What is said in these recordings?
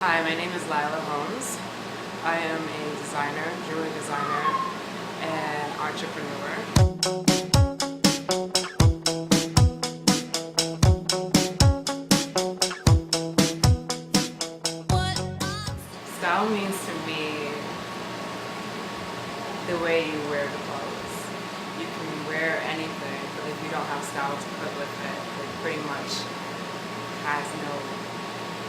Hi, my name is Lila Holmes. I am a designer, jewelry designer, and entrepreneur. Style means to me the way you wear the clothes. You can wear anything, but if you don't have style to put with it, it pretty much has no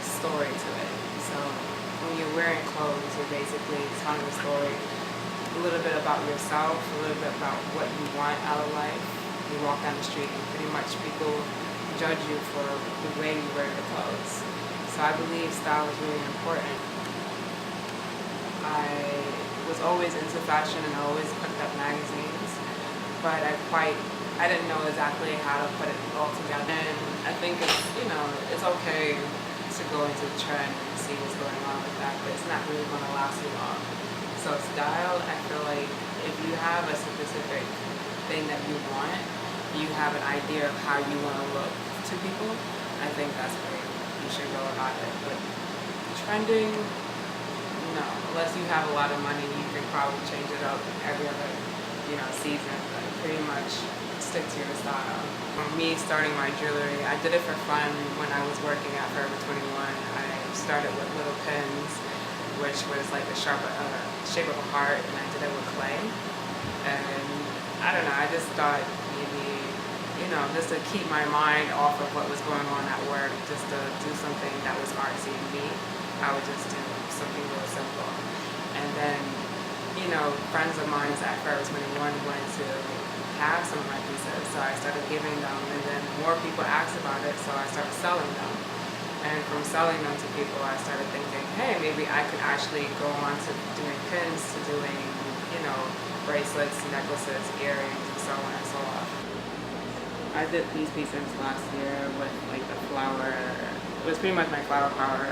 story to it. So when you're wearing clothes, you're basically telling a story, a little bit about yourself, a little bit about what you want out of life. You walk down the street and pretty much people judge you for the way you wear your clothes. So I believe style is really important. I was always into fashion and I always picked up magazines, but I didn't know exactly how to put it all together. And I think it's okay to go into the trend and see what's going on with that, but it's not really going to last you long. So style, I feel like if you have a specific thing that you want, you have an idea of how you want to look to people, I think that's great. You should go about it. But trending, no. Unless you have a lot of money, you can probably change it up every other, season, but pretty much stick to your style. For me, starting my jewelry, I did it for fun when I was working at Forever 21. I started with little pins, which was like the shape of a heart, and I did it with clay. And I don't know, I just thought maybe, just to keep my mind off of what was going on at work, just to do something that was artsy and neat, I would just do something real simple. And then, friends of mine at Forever 21 wanted to have some of my pieces, so I started giving them, and then more people asked about it, so I started selling them. And from selling them to people, I started thinking, hey, maybe I could actually go on to doing pins, to doing, bracelets, necklaces, earrings, and so on and so on. I did these pieces last year with like the flower. It was pretty much my flower power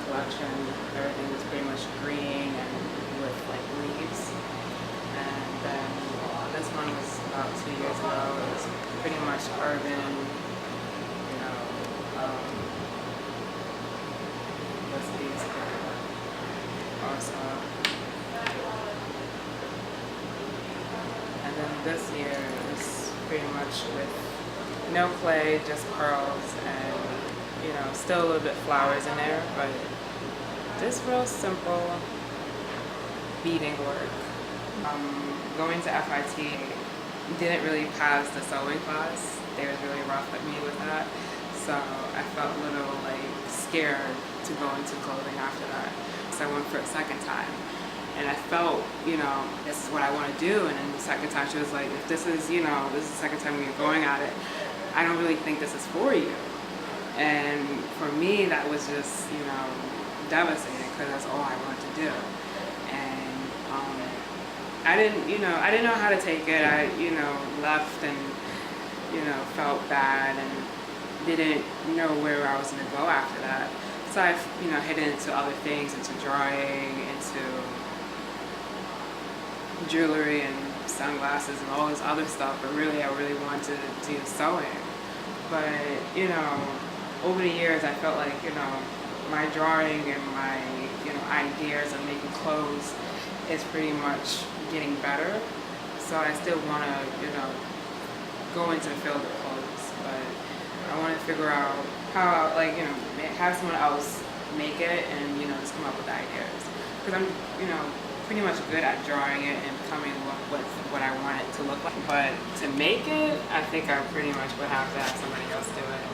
collection. Everything was pretty much green and with like leaves. And then this one was about 2 years ago. It was pretty much urban, what's these also. And then this year is pretty much with no clay, just pearls, and still a little bit flowers in there, but just real simple beading work. Going to FIT, didn't really pass the sewing class. They were really rough with me with that, so I felt a little scared to go into clothing after that. So I went for a second time, and I felt, this is what I want to do. And then the second time she was like, if this is, this is the second time you're going at it, I don't really think this is for you. And for me, that was just, devastating, because that's all I wanted to do. And I didn't know how to take it. I, left and, felt bad and didn't know where I was going to go after that. So I, hit into other things, into drawing, into jewelry and sunglasses and all this other stuff. But really, I really wanted to do sewing. But, over the years, I felt like, my drawing and my, ideas of making clothes is pretty much getting better. So I still want to, go into the field of clothes, but I want to figure out how, have someone else make it and, just come up with ideas. Because I'm, pretty much good at drawing it and coming up with what I want it to look like. But to make it, I think I pretty much would have to have somebody else do it.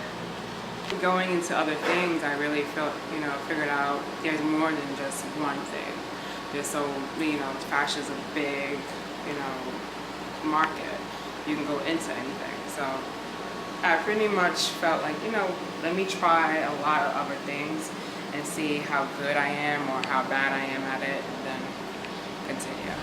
Going into other things, I really figured out there's more than just one thing. There's fashion's a big, market. You can go into anything. So I pretty much felt like, let me try a lot of other things and see how good I am or how bad I am at it, and then continue.